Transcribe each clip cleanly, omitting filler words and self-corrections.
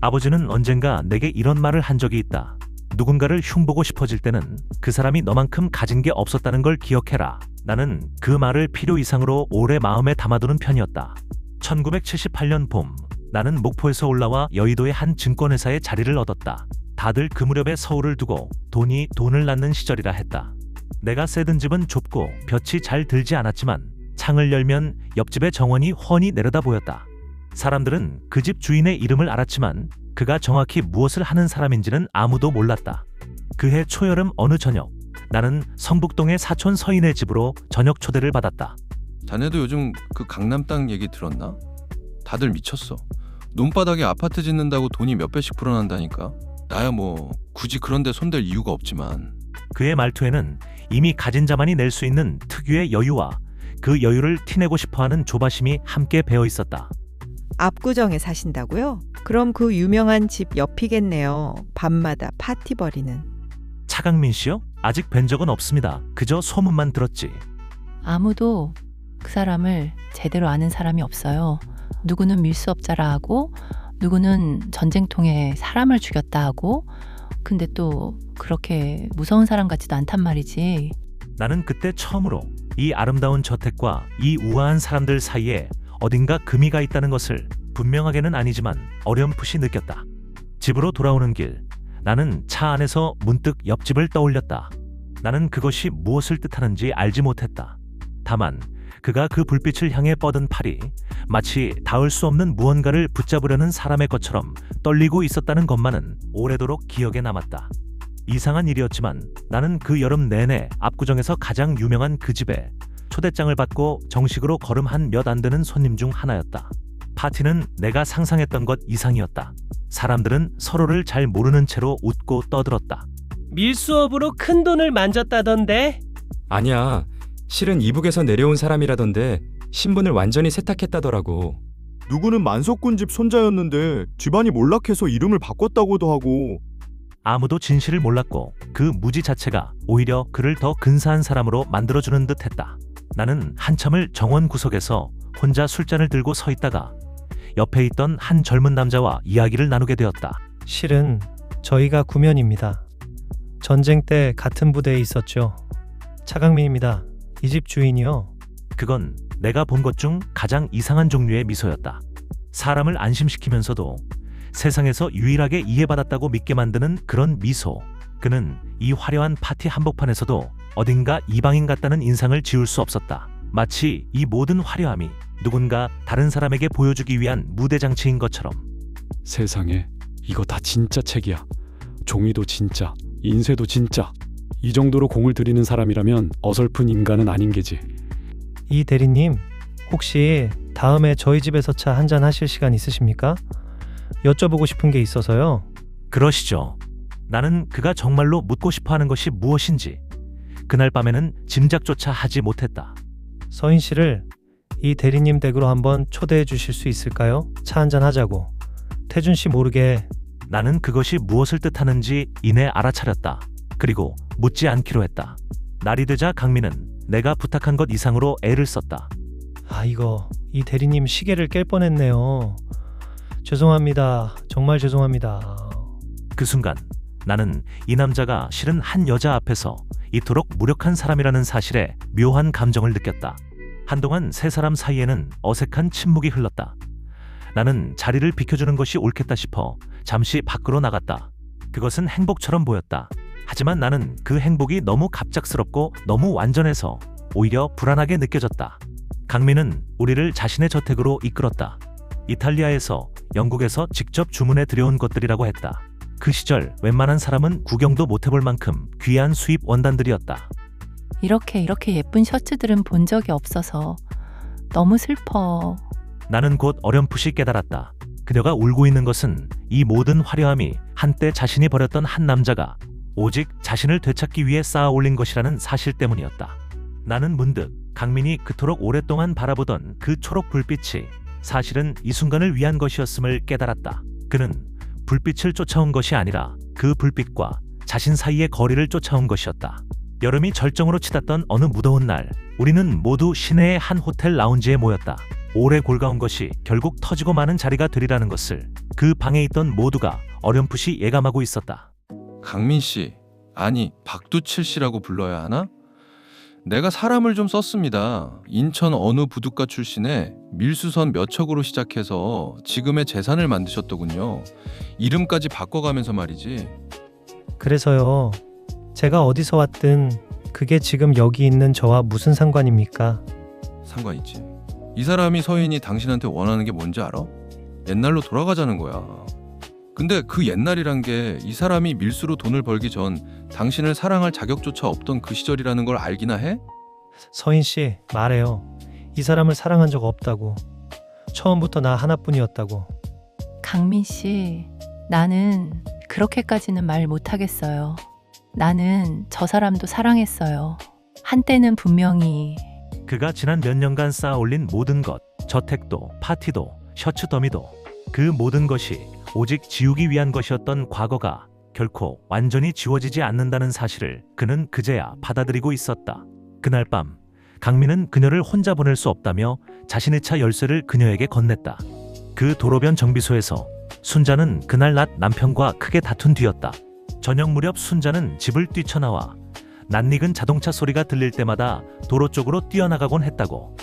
아버지는 언젠가 내게 이런 말을 한 적이 있다. 누군가를 흉보고 싶어질 때는 그 사람이 너만큼 가진 게 없었다는 걸 기억해라. 나는 그 말을 필요 이상으로 오래 마음에 담아두는 편이었다. 1978년 봄, 나는 목포에서 올라와 여의도의 한 증권회사에 자리를 얻었다. 다들 그 무렵에 서울을 두고 돈이 돈을 낳는 시절이라 했다. 내가 세든 집은 좁고 볕이 잘 들지 않았지만 창을 열면 옆집의 정원이 훤히 내려다 보였다. 사람들은 그 집 주인의 이름을 알았지만 그가 정확히 무엇을 하는 사람인지는 아무도 몰랐다. 그해 초여름 어느 저녁, 나는 성북동의 사촌 서인의 집으로 저녁 초대를 받았다. 자네도 요즘 그 강남 땅 얘기 들었나? 다들 미쳤어. 논바닥에 아파트 짓는다고 돈이 몇 배씩 불어난다니까. 나야 뭐 굳이 그런 데 손댈 이유가 없지만. 그의 말투에는 이미 가진 자만이 낼 수 있는 특유의 여유와 그 여유를 티내고 싶어하는 조바심이 함께 배어 있었다. 압구정에 사신다고요? 그럼 그 유명한 집 옆이겠네요. 밤마다 파티 벌이는. 차강민 씨요? 아직 뵌 적은 없습니다. 그저 소문만 들었지. 아무도 그 사람을 제대로 아는 사람이 없어요. 누구는 밀수업자라 하고 누구는 전쟁통에 사람을 죽였다 하고 근데 또 그렇게 무서운 사람 같지도 않단 말이지. 나는 그때 처음으로 이 아름다운 저택과 이 우아한 사람들 사이에 어딘가 금이가 있다는 것을 분명하게는 아니지만 어렴풋이 느꼈다. 집으로 돌아오는 길, 나는 차 안에서 문득 옆집을 떠올렸다. 나는 그것이 무엇을 뜻하는지 알지 못했다. 다만 그가 그 불빛을 향해 뻗은 팔이 마치 닿을 수 없는 무언가를 붙잡으려는 사람의 것처럼 떨리고 있었다는 것만은 오래도록 기억에 남았다. 이상한 일이었지만 나는 그 여름 내내 압구정에서 가장 유명한 그 집에 초대장을 받고 정식으로 걸음한 몇 안 되는 손님 중 하나였다. 파티는 내가 상상했던 것 이상이었다. 사람들은 서로를 잘 모르는 채로 웃고 떠들었다. 밀수업으로 큰 돈을 만졌다던데? 아니야. 실은 이북에서 내려온 사람이라던데 신분을 완전히 세탁했다더라고. 누구는 만석군 집 손자였는데 집안이 몰락해서 이름을 바꿨다고도 하고. 아무도 진실을 몰랐고 그 무지 자체가 오히려 그를 더 근사한 사람으로 만들어주는 듯했다. 나는 한참을 정원 구석에서 혼자 술잔을 들고 서 있다가 옆에 있던 한 젊은 남자와 이야기를 나누게 되었다. 실은 저희가 구면입니다. 전쟁 때 같은 부대에 있었죠. 차강민입니다. 이 집 주인이요. 그건 내가 본 것 중 가장 이상한 종류의 미소였다. 사람을 안심시키면서도 세상에서 유일하게 이해받았다고 믿게 만드는 그런 미소. 그는 이 화려한 파티 한복판에서도 어딘가 이방인 같다는 인상을 지울 수 없었다. 마치 이 모든 화려함이 누군가 다른 사람에게 보여주기 위한 무대장치인 것처럼. 세상에, 이거 다 진짜 책이야. 종이도 진짜, 인쇄도 진짜. 이 정도로 공을 들이는 사람이라면 어설픈 인간은 아닌 게지. 이 대리님, 혹시 다음에 저희 집에서 차 한잔 하실 시간 있으십니까? 여쭤보고 싶은 게 있어서요. 그러시죠. 나는 그가 정말로 묻고 싶어하는 것이 무엇인지 그날 밤에는 짐작조차 하지 못했다. 서인 씨를 이 대리님 댁으로 한번 초대해 주실 수 있을까요? 차 한잔 하자고. 태준 씨 모르게. 나는 그것이 무엇을 뜻하는지 이내 알아차렸다. 그리고 묻지 않기로 했다. 날이 되자 강민은 내가 부탁한 것 이상으로 애를 썼다. 이거 이 대리님 시계를 깰 뻔했네요. 죄송합니다. 정말 죄송합니다. 그 순간 나는 이 남자가 실은 한 여자 앞에서 이토록 무력한 사람이라는 사실에 묘한 감정을 느꼈다. 한동안 세 사람 사이에는 어색한 침묵이 흘렀다. 나는 자리를 비켜주는 것이 옳겠다 싶어 잠시 밖으로 나갔다. 그것은 행복처럼 보였다. 하지만 나는 그 행복이 너무 갑작스럽고 너무 완전해서 오히려 불안하게 느껴졌다. 강민은 우리를 자신의 저택으로 이끌었다. 이탈리아에서 영국에서 직접 주문해 들여온 것들이라고 했다. 그 시절 웬만한 사람은 구경도 못 해볼 만큼 귀한 수입 원단들이었다. 이렇게 예쁜 셔츠들은 본 적이 없어서 너무 슬퍼. 나는 곧 어렴풋이 깨달았다. 그녀가 울고 있는 것은 이 모든 화려함이 한때 자신이 버렸던 한 남자가 오직 자신을 되찾기 위해 쌓아 올린 것이라는 사실 때문이었다. 나는 문득 강민이 그토록 오랫동안 바라보던 그 초록 불빛이 사실은 이 순간을 위한 것이었음을 깨달았다. 그는 불빛을 쫓아온 것이 아니라 그 불빛과 자신 사이의 거리를 쫓아온 것이었다. 여름이 절정으로 치닫던 어느 무더운 날, 우리는 모두 시내의 한 호텔 라운지에 모였다. 오래 골가온 것이 결국 터지고 마는 자리가 되리라는 것을 그 방에 있던 모두가 어렴풋이 예감하고 있었다. 강민 씨, 아니 박두칠 씨라고 불러야 하나? 내가 사람을 좀 썼습니다. 인천 어느 부둣가 출신에 밀수선 몇 척으로 시작해서 지금의 재산을 만드셨더군요. 이름까지 바꿔가면서 말이지. 그래서요. 제가 어디서 왔든 그게 지금 여기 있는 저와 무슨 상관입니까? 상관 있지. 이 사람이 서인이 당신한테 원하는 게 뭔지 알아? 옛날로 돌아가자는 거야. 근데 그 옛날이란 게 이 사람이 밀수로 돈을 벌기 전 당신을 사랑할 자격조차 없던 그 시절이라는 걸 알기나 해? 서인 씨, 말해요. 이 사람을 사랑한 적 없다고. 처음부터 나 하나뿐이었다고. 강민 씨, 나는 그렇게까지는 말 못하겠어요. 나는 저 사람도 사랑했어요. 한때는 분명히. 그가 지난 몇 년간 쌓아올린 모든 것, 저택도, 파티도, 셔츠 더미도 그 모든 것이 오직 지우기 위한 것이었던 과거가 결코 완전히 지워지지 않는다는 사실을 그는 그제야 받아들이고 있었다. 그날 밤 강민은 그녀를 혼자 보낼 수 없다며 자신의 차 열쇠를 그녀에게 건넸다. 그 도로변 정비소에서 순자는 그날 낮 남편과 크게 다툰 뒤였다. 저녁 무렵 순자는 집을 뛰쳐나와 낯익은 자동차 소리가 들릴 때마다 도로 쪽으로 뛰어나가곤 했다고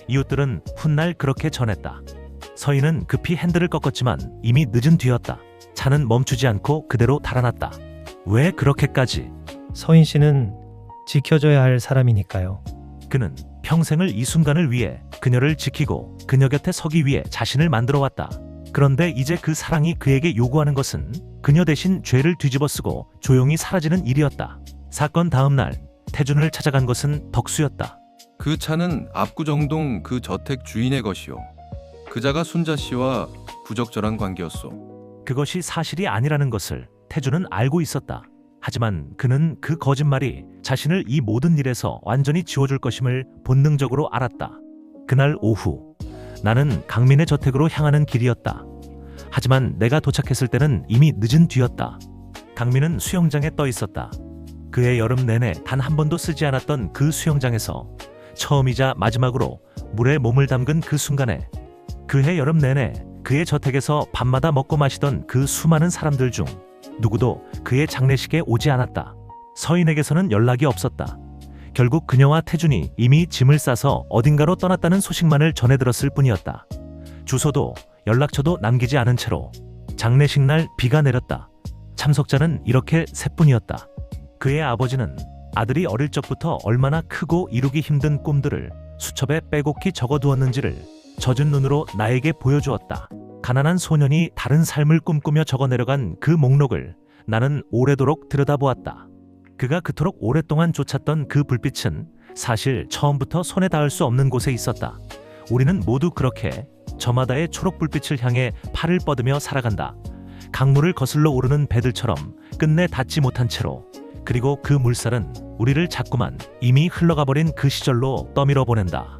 이웃들은 훗날 그렇게 전했다. 서인은 급히 핸들을 꺾었지만 이미 늦은 뒤였다. 차는 멈추지 않고 그대로 달아났다. 왜 그렇게까지? 서인 씨는 지켜줘야 할 사람이니까요. 그는 평생을 이 순간을 위해 그녀를 지키고 그녀 곁에 서기 위해 자신을 만들어 왔다. 그런데 이제 그 사랑이 그에게 요구하는 것은 그녀 대신 죄를 뒤집어쓰고 조용히 사라지는 일이었다. 사건 다음 날 태준을 찾아간 것은 덕수였다. 그 차는 압구정동 그 저택 주인의 것이요. 그자가 순자 씨와 부적절한 관계였소. 그것이 사실이 아니라는 것을 태준은 알고 있었다. 하지만 그는 그 거짓말이 자신을 이 모든 일에서 완전히 지워줄 것임을 본능적으로 알았다. 그날 오후 나는 강민의 저택으로 향하는 길이었다. 하지만 내가 도착했을 때는 이미 늦은 뒤였다. 강민은 수영장에 떠 있었다. 그의 여름 내내 단 한 번도 쓰지 않았던 그 수영장에서 처음이자 마지막으로 물에 몸을 담근 그 순간에 그해 여름 내내 그의 저택에서 밤마다 먹고 마시던 그 수많은 사람들 중 누구도 그의 장례식에 오지 않았다. 서인에게서는 연락이 없었다. 결국 그녀와 태준이 이미 짐을 싸서 어딘가로 떠났다는 소식만을 전해 들었을 뿐이었다. 주소도 연락처도 남기지 않은 채로 장례식 날 비가 내렸다. 참석자는 이렇게 셋뿐이었다. 그의 아버지는 아들이 어릴 적부터 얼마나 크고 이루기 힘든 꿈들을 수첩에 빼곡히 적어두었는지를 젖은 눈으로 나에게 보여주었다. 가난한 소년이 다른 삶을 꿈꾸며 적어내려간 그 목록을 나는 오래도록 들여다보았다. 그가 그토록 오랫동안 쫓았던 그 불빛은 사실 처음부터 손에 닿을 수 없는 곳에 있었다. 우리는 모두 그렇게 저마다의 초록 불빛을 향해 팔을 뻗으며 살아간다. 강물을 거슬러 오르는 배들처럼 끝내 닿지 못한 채로. 그리고 그 물살은 우리를 자꾸만 이미 흘러가버린 그 시절로 떠밀어 보낸다.